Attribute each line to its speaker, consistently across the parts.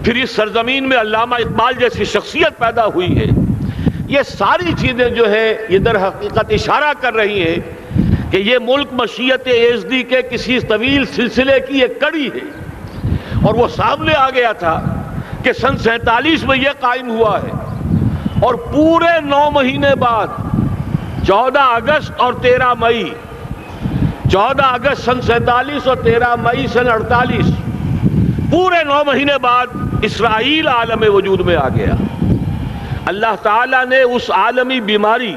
Speaker 1: پھر اس سرزمین میں علامہ اقبال جیسی شخصیت پیدا ہوئی ہے. یہ ساری چیزیں جو ہے یہ در حقیقت اشارہ کر رہی ہیں کہ یہ ملک مشیت ایزدی کے کسی طویل سلسلے کی ایک کڑی ہے. اور وہ سامنے آ گیا تھا کہ سن 47 میں یہ قائم ہوا ہے، اور پورے 9 مہینے بعد 14 اگست اور 13 مئی، 14 اگست سن 47 اور 13 مئی سن 48، پورے 9 مہینے بعد اسرائیل عالم وجود میں آ گیا. اللہ تعالیٰ نے اس عالمی بیماری،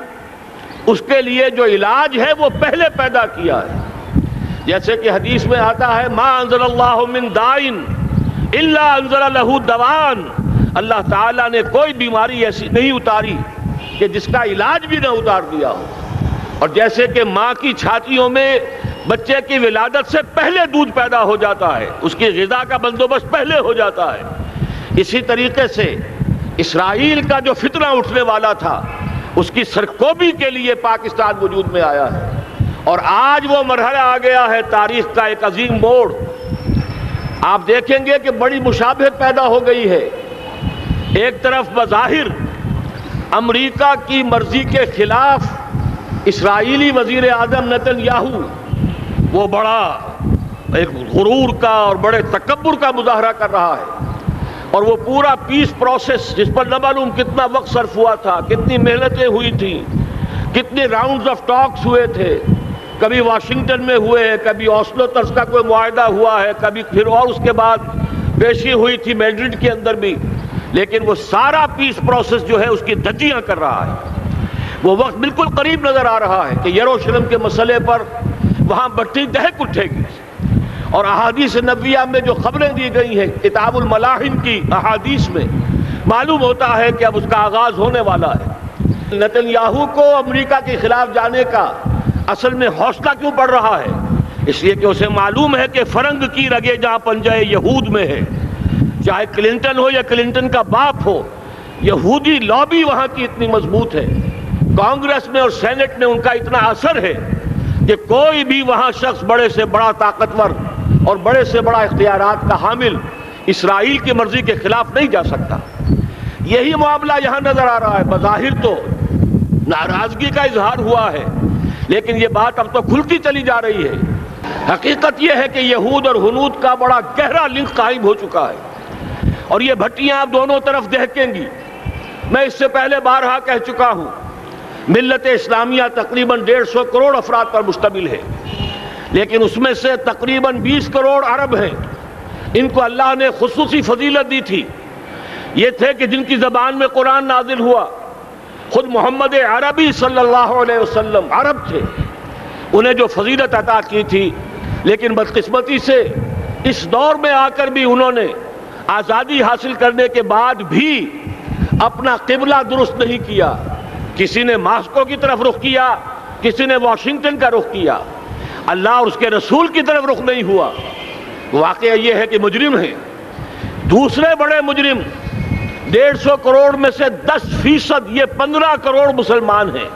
Speaker 1: اس کے لیے جو علاج ہے وہ پہلے پیدا کیا ہے. جیسے کہ حدیث میں آتا ہے ما انزل اللہ من دائن الا انزل لہ دوان، اللہ تعالیٰ نے کوئی بیماری ایسی نہیں اتاری کہ جس کا علاج بھی نہ اتار دیا ہو. اور جیسے کہ ماں کی چھاتیوں میں بچے کی ولادت سے پہلے دودھ پیدا ہو جاتا ہے، اس کی غذا کا بندوبست پہلے ہو جاتا ہے، اسی طریقے سے اسرائیل کا جو فتنہ اٹھنے والا تھا اس کی سرکوبی کے لیے پاکستان وجود میں آیا ہے. اور آج وہ مرحلہ آ گیا ہے، تاریخ کا ایک عظیم موڑ. آپ دیکھیں گے کہ بڑی مشابہت پیدا ہو گئی ہے. ایک طرف بظاہر امریکہ کی مرضی کے خلاف اسرائیلی وزیر اعظم نتن یاہو وہ بڑا ایک غرور کا اور بڑے تکبر کا مظاہرہ کر رہا ہے، اور وہ پورا پیس پروسیس جس پر نہ معلوم کتنا وقت صرف ہوا تھا، کتنی محنتیں ہوئی تھیں، کتنے راؤنڈز آف ٹاکس ہوئے تھے، کبھی واشنگٹن میں ہوئے ہیں، کبھی اوسلو طرز کا کوئی معاہدہ ہوا ہے، کبھی پھر اور اس کے بعد پیشی ہوئی تھی میڈرڈ کے اندر بھی، لیکن وہ سارا پیس پروسیس جو ہے اس کی دھجیاں کر رہا ہے. وہ وقت بالکل قریب نظر آ رہا ہے کہ یروشلم کے مسئلے پر وہاں بٹی دہک اٹھے گی. اور احادیث نبویہ میں جو خبریں دی گئی ہیں کتاب الملاحم کی احادیث میں معلوم ہوتا ہے کہ اب اس کا آغاز ہونے والا ہے. نتن یاہو کو امریکہ کے خلاف جانے کا اصل میں حوصلہ کیوں پڑ رہا ہے؟ اس لیے کہ اسے معلوم ہے کہ فرنگ کی رگیں جہاں پنجہ یہود میں ہے، چاہے کلنٹن ہو یا کلنٹن کا باپ ہو، یہودی لابی وہاں کی اتنی مضبوط ہے، کانگریس میں اور سینٹ میں ان کا اتنا اثر ہے کہ کوئی بھی وہاں شخص بڑے سے بڑا طاقتور اور بڑے سے بڑا اختیارات کا حامل اسرائیل کی مرضی کے خلاف نہیں جا سکتا. یہی معاملہ یہاں نظر آ رہا ہے. بظاہر تو ناراضگی کا اظہار ہوا ہے، لیکن یہ بات اب تو کھلتی چلی جا رہی ہے. حقیقت یہ ہے کہ یہود اور ہنود کا بڑا گہرا لنک قائم ہو چکا ہے، اور یہ بھٹیاں اب دونوں طرف دہکیں گی. میں اس سے پہلے بارہا کہہ چکا ہوں، ملت اسلامیہ تقریباً 150 کروڑ افراد پر مشتمل ہے، لیکن اس میں سے تقریباً 20 کروڑ عرب ہیں. ان کو اللہ نے خصوصی فضیلت دی تھی. یہ تھے کہ جن کی زبان میں قرآن نازل ہوا، خود محمد عربی صلی اللہ علیہ وسلم عرب تھے، انہیں جو فضیلت عطا کی تھی. لیکن بدقسمتی سے اس دور میں آ کر بھی انہوں نے آزادی حاصل کرنے کے بعد بھی اپنا قبلہ درست نہیں کیا. کسی نے ماسکو کی طرف رخ کیا، کسی نے واشنگٹن کا رخ کیا، اللہ اور اس کے رسول کی طرف رخ نہیں ہوا. واقعہ یہ ہے کہ مجرم ہیں. دوسرے بڑے مجرم 150 کروڑ میں سے 10% یہ 15 کروڑ مسلمان ہیں.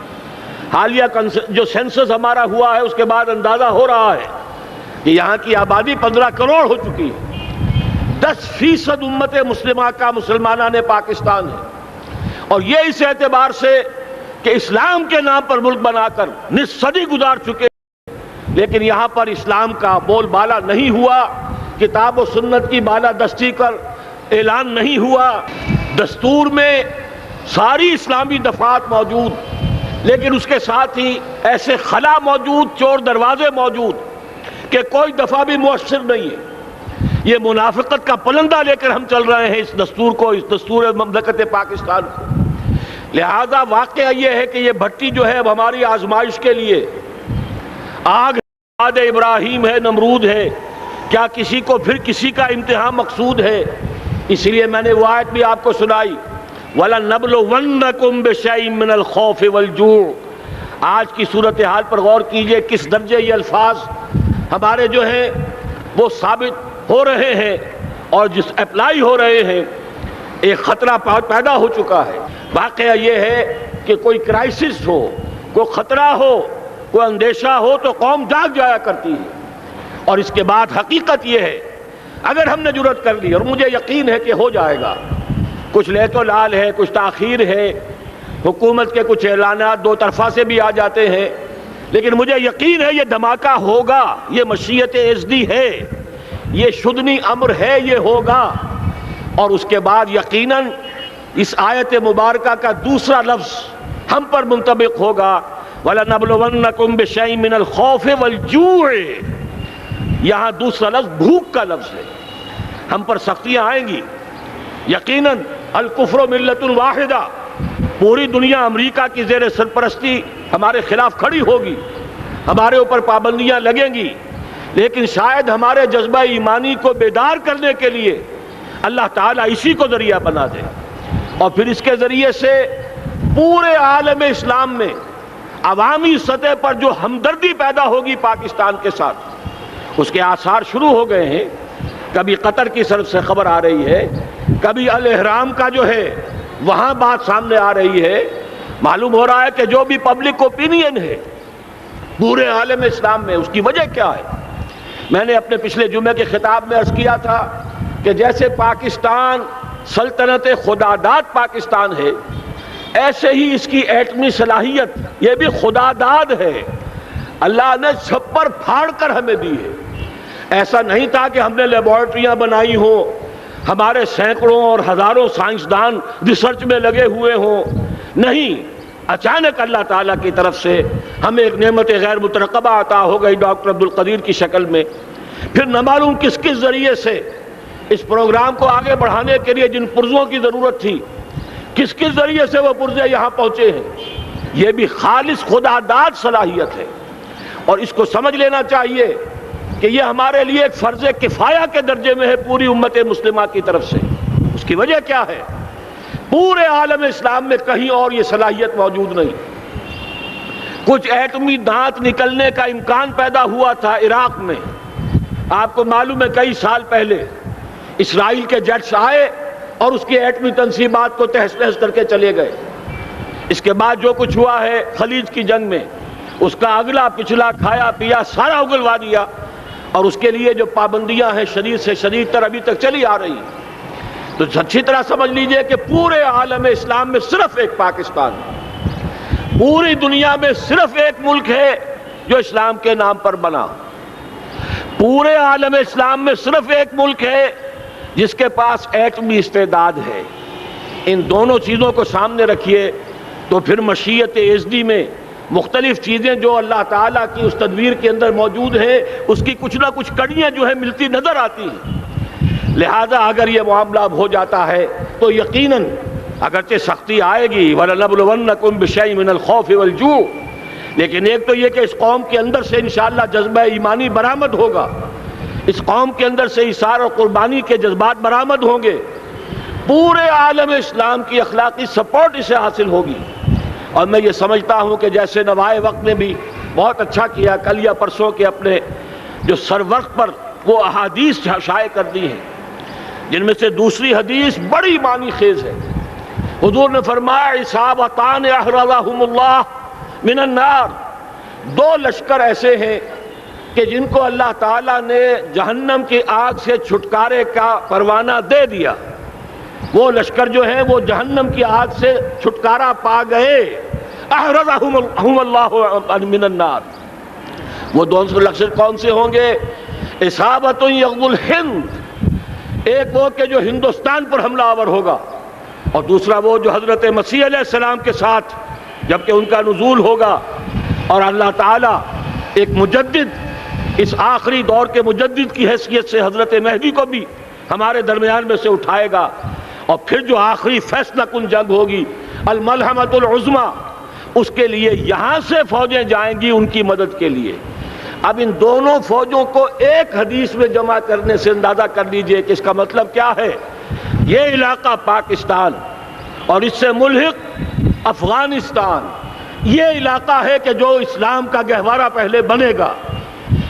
Speaker 1: حالیہ جو سینسس ہمارا ہوا ہے اس کے بعد اندازہ ہو رہا ہے کہ یہاں کی آبادی 15 کروڑ ہو چکی ہے. 10% امت مسلمہ کا مسلمانان پاکستان ہے، اور یہ اس اعتبار سے کہ اسلام کے نام پر ملک بنا کر نصف صدی گزار چکے، لیکن یہاں پر اسلام کا بول بالا نہیں ہوا، کتاب و سنت کی بالا دستی کر اعلان نہیں ہوا. دستور میں ساری اسلامی دفعات موجود، لیکن اس کے ساتھ ہی ایسے خلا موجود، چور دروازے موجود کہ کوئی دفعہ بھی مؤثر نہیں ہے. یہ منافقت کا پلندہ لے کر ہم چل رہے ہیں اس دستور کو، اس دستور مملکت پاکستان کو. لہذا واقعہ یہ ہے کہ یہ بھٹی جو ہے اب ہماری آزمائش کے لیے آگ آد ابراہیم ہے، نمرود ہے. کیا کسی کو پھر کسی کا امتحان مقصود ہے؟ اسی لیے میں نے وہ آیت بھی آپ کو سنائی، وَلَنَّبْلُوَنَّكُمْ بِشَيْءٍ مِّنَ الْخَوْفِ وَالْجُوعِ. آج کی صورتحال پر غور کیجئے، کس درجے یہ الفاظ ہمارے جو ہیں وہ ثابت ہو رہے ہیں اور جس اپلائی ہو رہے ہیں. ایک خطرہ پیدا ہو چکا ہے. واقعہ یہ ہے کہ کوئی کرائسس ہو، کوئی خطرہ ہو، کوئی اندیشہ ہو تو قوم جاگ جایا کرتی ہے. اور اس کے بعد حقیقت یہ ہے اگر ہم نے جرأت کر لی، اور مجھے یقین ہے کہ ہو جائے گا، کچھ لیت و لال ہے، کچھ تاخیر ہے، حکومت کے کچھ اعلانات دو طرفہ سے بھی آ جاتے ہیں، لیکن مجھے یقین ہے یہ دھماکہ ہوگا، یہ مشیت اعزدی ہے، یہ شدنی امر ہے، یہ ہوگا۔ اور اس کے بعد یقیناً اس آیت مبارکہ کا دوسرا لفظ ہم پر منطبق ہوگا، وَلَنَبْلُوَنَّكُمْ بِشَيْءٍ مِّنَ الْخَوْفِ وَالْجُوعِ۔ یہاں دوسرا لفظ بھوک کا لفظ ہے، ہم پر سختیاں آئیں گی یقیناً۔ الکفر ملت واحدہ، پوری دنیا امریکہ کی زیر سرپرستی ہمارے خلاف کھڑی ہوگی، ہمارے اوپر پابندیاں لگیں گی، لیکن شاید ہمارے جذبہ ایمانی کو بیدار کرنے کے لیے اللہ تعالیٰ اسی کو ذریعہ بنا دے، اور پھر اس کے ذریعے سے پورے عالم اسلام میں عوامی سطح پر جو ہمدردی پیدا ہوگی پاکستان کے ساتھ، اس کے آثار شروع ہو گئے ہیں۔ کبھی قطر کی طرف سے خبر آ رہی ہے، کبھی الاحرام کا جو ہے وہاں بات سامنے آ رہی ہے۔ معلوم ہو رہا ہے کہ جو بھی پبلک اوپینین ہے پورے عالم اسلام میں، اس کی وجہ کیا ہے؟ میں نے اپنے پچھلے جمعے کے خطاب میں عرض کیا تھا کہ جیسے پاکستان سلطنت خداداد پاکستان ہے، ایسے ہی اس کی ایٹمی صلاحیت یہ بھی خداداد ہے، اللہ نے چھپر پھاڑ کر ہمیں دی ہے۔ ایسا نہیں تھا کہ ہم نے لیبارٹریاں بنائی ہوں، ہمارے سینکڑوں اور ہزاروں سائنسدان ریسرچ میں لگے ہوئے ہوں، نہیں، اچانک اللہ تعالیٰ کی طرف سے ہمیں ایک نعمت غیر مترقبہ عطا ہو گئی ڈاکٹر عبدالقدیر کی شکل میں۔ پھر نہ معلوم کس کس ذریعے سے اس پروگرام کو آگے بڑھانے کے لیے جن پرزوں کی ضرورت تھی، کس کس ذریعے سے وہ پرزے یہاں پہنچے ہیں۔ یہ بھی خالص خداداد صلاحیت ہے، اور اس کو سمجھ لینا چاہیے کہ یہ ہمارے لیے ایک فرض کفایہ کے درجے میں ہے پوری امت مسلمہ کی طرف سے۔ اس کی وجہ کیا ہے؟ پورے عالم اسلام میں کہیں اور یہ صلاحیت موجود نہیں۔ کچھ ایٹمی دانت نکلنے کا امکان پیدا ہوا تھا عراق میں، آپ کو معلوم ہے کئی سال پہلے اسرائیل کے جیٹس آئے اور اس کی ایٹمی تنصیبات کو تہس نہس کر کے چلے گئے۔ اس کے بعد جو کچھ ہوا ہے خلیج کی جنگ میں، اس کا اگلا پچھلا کھایا پیا سارا اگلوا دیا، اور اس کے لیے جو پابندیاں ہیں شدید سے شدید تر ابھی تک چلی آ رہی ہیں۔ تو اچھی طرح سمجھ لیجئے کہ پورے عالم اسلام میں صرف ایک پاکستان ہے، پوری دنیا میں صرف ایک ملک ہے جو اسلام کے نام پر بنا، پورے عالم اسلام میں صرف ایک ملک ہے جس کے پاس ایٹمی استعداد ہے۔ ان دونوں چیزوں کو سامنے رکھیے تو پھر مشیت اعزدی میں مختلف چیزیں جو اللہ تعالیٰ کی اس تدبیر کے اندر موجود ہیں، اس کی کچھ نہ کچھ کڑیاں جو ہے ملتی نظر آتی ہیں۔ لہذا اگر یہ معاملہ اب ہو جاتا ہے تو یقیناً اگرچہ سختی آئے گی، وَلَنَبْلُوَنَّكُمْ بِشَيْءٍ مِّنَ الْخَوْفِ وَالْجُوعِ، لیکن ایک تو یہ کہ اس قوم کے اندر سے انشاءاللہ جذبہ ایمانی برآمد ہوگا، اس قوم کے اندر سے ایثار اور قربانی کے جذبات برآمد ہوں گے، پورے عالم اسلام کی اخلاقی سپورٹ اسے حاصل ہوگی۔ اور میں یہ سمجھتا ہوں کہ جیسے نوائے وقت نے بھی بہت اچھا کیا، کل یا پرسوں کے اپنے جو سر وقت پر وہ احادیث شائع کر دی ہیں، جن میں سے دوسری حدیث بڑی معنی خیز ہے۔ حضور نے فرمایا عصابتان احرزہم اللہ من النار، دو لشکر ایسے ہیں کہ جن کو اللہ تعالیٰ نے جہنم کی آگ سے چھٹکارے کا پروانہ دے دیا۔ وہ لشکر جو ہیں وہ جہنم کی آگ سے چھٹکارا پا گئے، احرزہم اللہ من النار۔ وہ دونوں لشکر کون سے ہوں گے؟ اصابت یغزو الہند، ایک وہ کہ جو ہندوستان پر حملہ آور ہوگا، اور دوسرا وہ جو حضرت مسیح علیہ السلام کے ساتھ جبکہ ان کا نزول ہوگا، اور اللہ تعالیٰ ایک مجدد، اس آخری دور کے مجدد کی حیثیت سے حضرت مہدی کو بھی ہمارے درمیان میں سے اٹھائے گا، اور پھر جو آخری فیصلہ کن جنگ ہوگی الملحمۃ العظمیٰ، اس کے لیے یہاں سے فوجیں جائیں گی ان کی مدد کے لیے۔ اب ان دونوں فوجوں کو ایک حدیث میں جمع کرنے سے اندازہ کر لیجئے کہ اس کا مطلب کیا ہے۔ یہ علاقہ پاکستان اور اس سے ملحق افغانستان، یہ علاقہ ہے کہ جو اسلام کا گہوارہ پہلے بنے گا،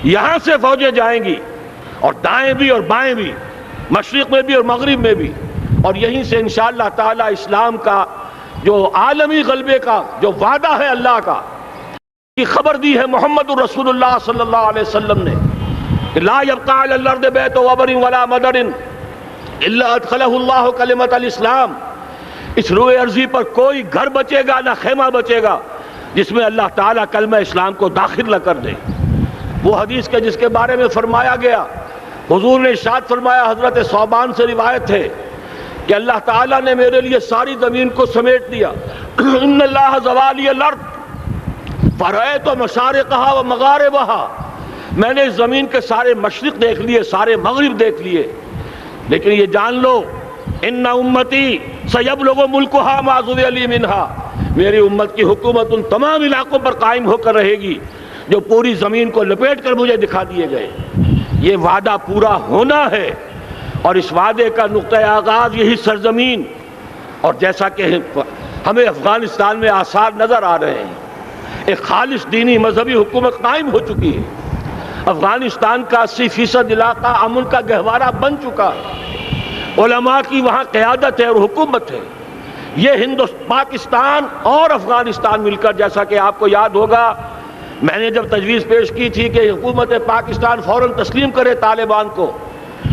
Speaker 1: یہاں سے فوجیں جائیں گی، اور دائیں بھی اور بائیں بھی، مشرق میں بھی اور مغرب میں بھی، اور یہیں سے انشاءاللہ تعالی اسلام کا جو عالمی غلبے کا جو وعدہ ہے اللہ کا، کی خبر دی ہے محمد الرسول اللہ صلی اللہ علیہ وسلم نے۔ لا يبقى على الارض بیت وبر ولا مدر الا ادخلہ اللہ کلمۃ الاسلام، اس روئے ارضی پر کوئی گھر بچے گا نہ خیمہ بچے گا جس میں اللہ تعالیٰ کلمہ اسلام کو داخل نہ کر دے۔ وہ حدیث کے جس کے بارے میں فرمایا گیا، حضور نے ارشاد فرمایا، حضرت ثوبان سے روایت ہے کہ اللہ تعالیٰ نے میرے لیے ساری زمین کو سمیٹ دیا۔ ان اللہ زوالی الارض فرأیت مشارقہا و مغاربہا، میں نے اس زمین کے سارے مشرق دیکھ لیے، سارے مغرب دیکھ لیے، لیکن یہ جان لو ان امتی سیبلغ ملکہا ما ذوی لی منہا، میری امت کی حکومت ان تمام علاقوں پر قائم ہو کر رہے گی جو پوری زمین کو لپیٹ کر مجھے دکھا دیے گئے۔ یہ وعدہ پورا ہونا ہے، اور اس وعدے کا نقطہ آغاز یہی سرزمین، اور جیسا کہ ہمیں افغانستان میں آثار نظر آ رہے ہیں، ایک خالص دینی مذہبی حکومت قائم ہو چکی ہے۔ افغانستان کا 80% علاقہ امن کا گہوارہ بن چکا ہے، علماء کی وہاں قیادت ہے اور حکومت ہے۔ یہ پاکستان اور افغانستان مل کر، جیسا کہ آپ کو یاد ہوگا میں نے جب تجویز پیش کی تھی کہ حکومت پاکستان فوراً تسلیم کرے طالبان کو،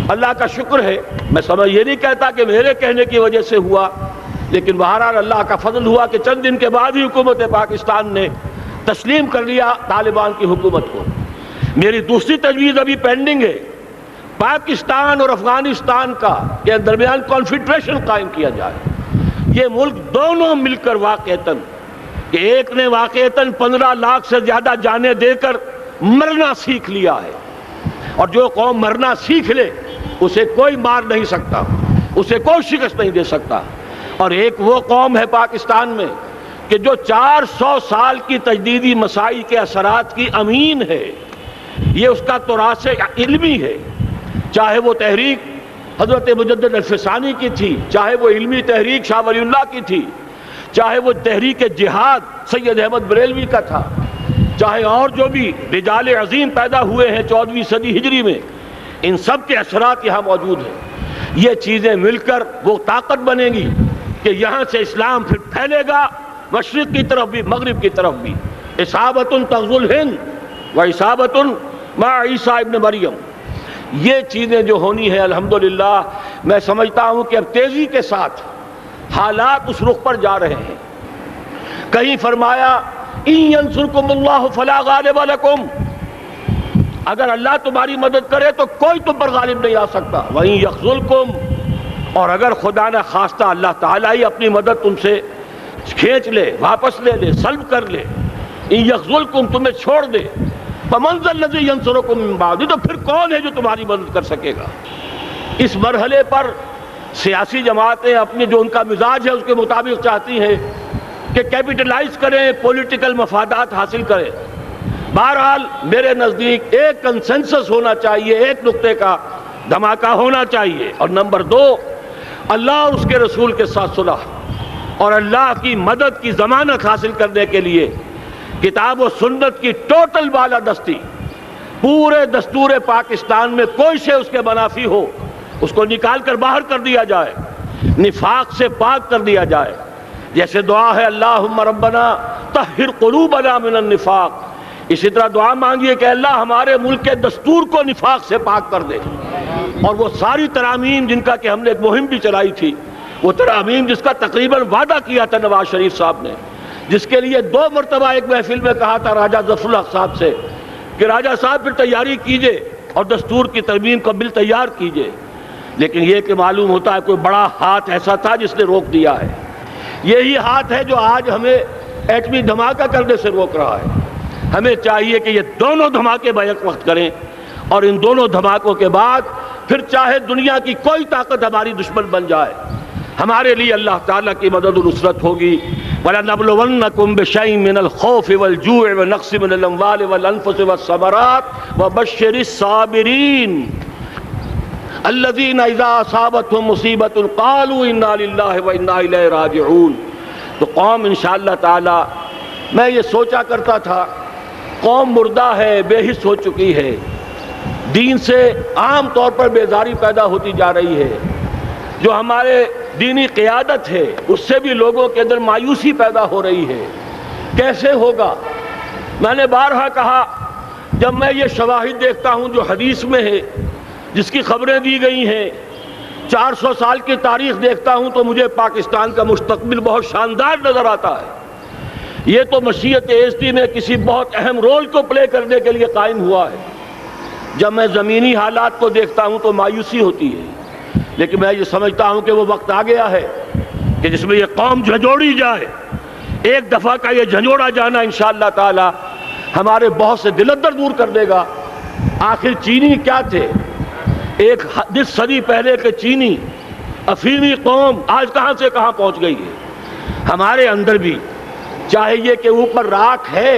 Speaker 1: اللہ کا شکر ہے، میں یہ نہیں کہتا کہ میرے کہنے کی وجہ سے ہوا، لیکن بہرحال اللہ کا فضل ہوا کہ چند دن کے بعد ہی حکومت پاکستان نے تسلیم کر لیا طالبان کی حکومت کو۔ میری دوسری تجویز ابھی پینڈنگ ہے، پاکستان اور افغانستان کا کے درمیان کانفیڈریشن قائم کیا جائے۔ یہ ملک دونوں مل کر واقعتاً، کہ ایک نے واقعتاً 15 لاکھ سے زیادہ جانیں دے کر مرنا سیکھ لیا ہے، اور جو قوم مرنا سیکھ لے اسے کوئی مار نہیں سکتا، اسے کوئی شکست نہیں دے سکتا، اور ایک وہ قوم ہے پاکستان میں کہ جو 400 سال کی تجدیدی مسائی کے اثرات کی امین ہے، یہ اس کا تراث علمی ہے، چاہے وہ تحریک حضرت مجدد الفسانی کی تھی، چاہے وہ علمی تحریک شاہ ولی اللہ کی تھی، چاہے وہ تحریک جہاد سید احمد بریلوی کا تھا، چاہے اور جو بھی رجال عظیم پیدا ہوئے ہیں 14ویں صدی ہجری میں، ان سب کے اثرات یہاں موجود ہیں۔ یہ چیزیں مل کر وہ طاقت بنے گی کہ یہاں سے اسلام پھر پھیلے گا، مشرق کی طرف بھی مغرب کی طرف بھی۔ اصابۃ تغزو الہند و اصابۃ مع عیسیٰ ابن مریم، یہ چیزیں جو ہونی ہے الحمدللہ، میں سمجھتا ہوں کہ اب تیزی کے ساتھ حالات اس رخ پر جا رہے ہیں۔ کہیں فرمایا ان ینصرکم اللہ فلا غالب لکم، اگر اللہ تمہاری مدد کرے تو کوئی تم پر غالب نہیں آ سکتا، وَإِن یخذلکم، اور اگر خدا نہ خواستہ اللہ تعالیٰ ہی اپنی مدد تم سے کھینچ لے، واپس لے لے، سلب کر لے، ان یخذلکم، تمہیں چھوڑ دے، فمن ذا الذی ینصرکم من بعد، تو پھر کون ہے جو تمہاری مدد کر سکے گا۔ اس مرحلے پر سیاسی جماعتیں اپنے جو ان کا مزاج ہے اس کے مطابق چاہتی ہیں کہ کیپٹلائز کریں، پولیٹیکل مفادات حاصل کریں۔ بہرحال میرے نزدیک ایک کنسنسس ہونا چاہیے، ایک نقطے کا دھماکہ ہونا چاہیے، اور نمبر 2، اللہ اور اس کے رسول کے ساتھ صلح اور اللہ کی مدد کی ضمانت حاصل کرنے کے لیے کتاب و سنت کی ٹوٹل بالادستی، پورے دستور پاکستان میں کوئی شے اس کے منافی ہو اس کو نکال کر باہر کر دیا جائے، نفاق سے پاک کر دیا جائے۔ جیسے دعا ہے اللہم ربنا طہر قلوبنا من النفاق، اسی طرح دعا مانگیے کہ اللہ ہمارے ملک کے دستور کو نفاق سے پاک کر دے، اور وہ ساری ترامیم جن کا کہ ہم نے ایک مہم بھی چلائی تھی، وہ ترامیم جس کا تقریباً وعدہ کیا تھا نواز شریف صاحب نے، جس کے لیے 2 مرتبہ ایک محفل میں کہا تھا راجہ ظفر الحق صاحب سے کہ راجہ صاحب پھر تیاری کیجئے اور دستور کی ترمیم کا بل تیار کیجئے، لیکن یہ کہ معلوم ہوتا ہے کوئی بڑا ہاتھ ایسا تھا جس نے روک دیا ہے۔ یہی ہاتھ ہے جو آج ہمیں ایٹمی دھماکہ کرنے سے روک رہا ہے۔ ہمیں چاہیے کہ یہ دونوں دھماکے بیک وقت کریں، اور ان دونوں دھماکوں کے بعد پھر چاہے دنیا کی کوئی طاقت ہماری دشمن بن جائے، ہمارے لیے اللہ تعالیٰ کی مدد و نصرت ہوگی۔ وَلَنَبْلُوَنَّكُمْ بِشَيْءٍ مِّنَ الْخَوْفِ وَالْجُوعِ وَنَقْصٍ مِّنَ الْأَمْوَالِ وَالْأَنفُسِ وَالثَّمَرَاتِ وَبَشِّرِ الصَّابِرِينَ الَّذِينَ إِذَا أَصَابَتْهُم مُّصِيبَةٌ قَالُوا إِنَّا لِلَّهِ وَإِنَّا إِلَيْهِ رَاجِعُونَ۔ تو قوم انشاءاللہ تعالی، میں یہ سوچا کرتا تھا قوم مردہ ہے، بے حس ہو چکی ہے، دین سے عام طور پر بیزاری پیدا ہوتی جا رہی ہے، جو ہمارے دینی قیادت ہے اس سے بھی لوگوں کے اندر مایوسی پیدا ہو رہی ہے۔ کیسے ہوگا؟ میں نے بارہا کہا جب میں یہ شواہد دیکھتا ہوں جو حدیث میں ہے، جس کی خبریں دی گئی ہیں، 400 سال کی تاریخ دیکھتا ہوں، تو مجھے پاکستان کا مستقبل بہت شاندار نظر آتا ہے۔ یہ تو مشیت ایزدی میں کسی بہت اہم رول کو پلے کرنے کے لیے قائم ہوا ہے۔ جب میں زمینی حالات کو دیکھتا ہوں تو مایوسی ہوتی ہے، لیکن میں یہ سمجھتا ہوں کہ وہ وقت آ گیا ہے کہ جس میں یہ قوم جھنجھوڑی جائے۔ ایک دفعہ کا یہ جھنجھوڑا جانا انشاءاللہ تعالی ہمارے بہت سے دل اندر دور کر دے گا۔ آخر چینی کیا تھے؟ ایک 10 صدی پہلے کے چینی افریقی قوم آج کہاں سے کہاں پہنچ گئی ہے۔ ہمارے اندر بھی چاہے یہ کہ اوپر راکھ ہے،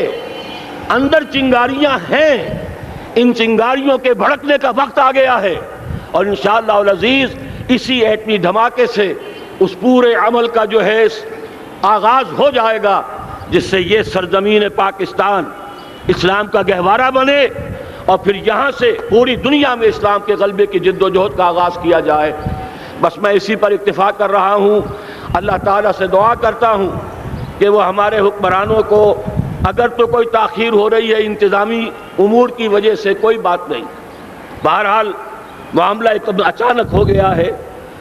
Speaker 1: اندر چنگاریاں ہیں، ان چنگاریوں کے بھڑکنے کا وقت آ گیا ہے، اور انشاءاللہ العزیز اسی ایٹمی دھماکے سے اس پورے عمل کا جو ہے آغاز ہو جائے گا، جس سے یہ سرزمین پاکستان اسلام کا گہوارہ بنے، اور پھر یہاں سے پوری دنیا میں اسلام کے غلبے کی جد و جہد کا آغاز کیا جائے۔ بس میں اسی پر اکتفا کر رہا ہوں۔ اللہ تعالیٰ سے دعا کرتا ہوں کہ وہ ہمارے حکمرانوں کو، اگر تو کوئی تاخیر ہو رہی ہے انتظامی امور کی وجہ سے، کوئی بات نہیں، بہرحال معاملہ ایک اچانک ہو گیا ہے،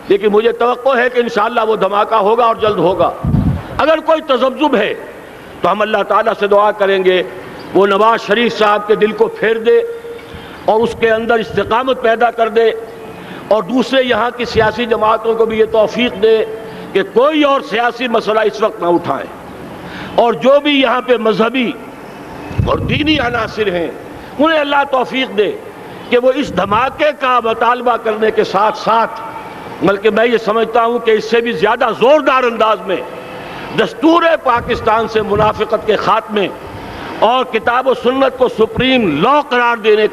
Speaker 1: لیکن مجھے توقع ہے کہ انشاءاللہ وہ دھماکہ ہوگا اور جلد ہوگا۔ اگر کوئی تذبذب ہے تو ہم اللہ تعالیٰ سے دعا کریں گے وہ نواز شریف صاحب کے دل کو پھیر دے اور اس کے اندر استقامت پیدا کر دے، اور دوسرے یہاں کی سیاسی جماعتوں کو بھی یہ توفیق دے کہ کوئی اور سیاسی مسئلہ اس وقت نہ اٹھائیں، اور جو بھی یہاں پہ مذہبی اور دینی عناصر ہیں انہیں اللہ توفیق دے کہ وہ اس دھماکے کا مطالبہ کرنے کے ساتھ ساتھ، بلکہ میں یہ سمجھتا ہوں کہ اس سے بھی زیادہ زوردار انداز میں دستور پاکستان سے منافقت کے خاتمے اور کتاب و سنت کو سپریم لا قرار دینے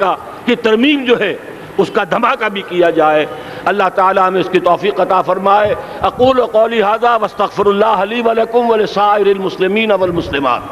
Speaker 1: کی ترمیم جو ہے اس کا دھماکہ بھی کیا جائے۔ اللہ تعالیٰ ہمیں اس کی توفیق عطا فرمائے۔ اقول قولی ھذا واستغفر اللہ لی ولکم ولسائر المسلمین والمسلمات۔